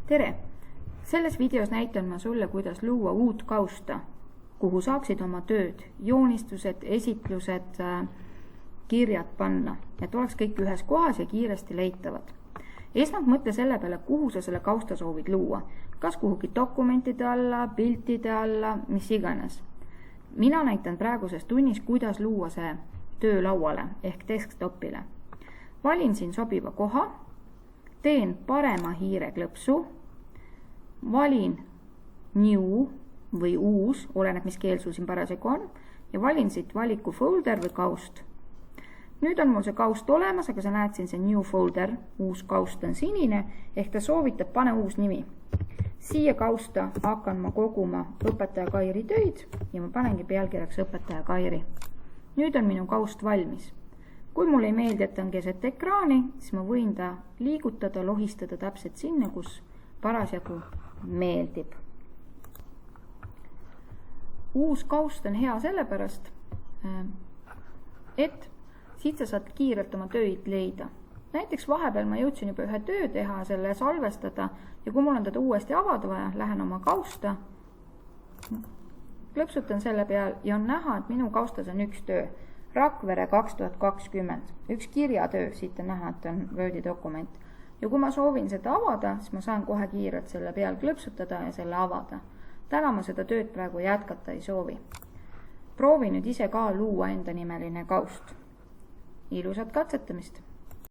tere! Selles videos näitan ma sulle, kuidas luua uut kausta, kuhu saaksid oma tööd, joonistused, esitlused, kirjad panna, et oleks kõik ühes kohas ja kiiresti leitavad. Esmalt mõtle selle peale, kuhu sa selle kausta soovid luua, kas kuhugi dokumentide alla, piltide alla, mis iganes. Mina näitan praeguses tunnis, kuidas luua see töölauale ehk desktopile. Valin siin sobiva koha, teen parema hiireklõpsu, valin new või uus, oleneb mis keel sul siin parasjagu on, ja valin siit valiku folder või kaust. Nüüd on mul see kaust olemas, aga sa näed siin see new folder, uus kaust on sinine, ehk ta soovitab, pane uus nimi. Siia kausta hakkan ma koguma õpetaja Kairi töid ja ma panengi pealkirjaks õpetaja Kairi. Nüüd on minu kaust valmis. Kui mul ei meeldi, et on keset ekraani, siis ma võin ta liigutada, lohistada täpselt sinna, kus parasjagu meeldib. Uus kaust on hea sellepärast, et siit sa saad kiirelt oma tööid leida. Näiteks vahepeal ma jõudsin juba ühe töö teha, selle salvestada ja kui mul on teda uuesti avada vaja, lähen oma kausta, klõpsutan selle peal ja on näha, et minu kaustas on üks töö. Rakvere 2020, üks kirjatöö, siit on näha, et on Wordi dokument. Ja kui ma soovin seda avada, siis ma saan kohe kiirelt selle peal klõpsutada ja selle avada. Täna ma seda tööd praegu jätkata ei soovi. Proovi nüüd ise ka luua enda nimeline kaust. Ilusat katsetamist!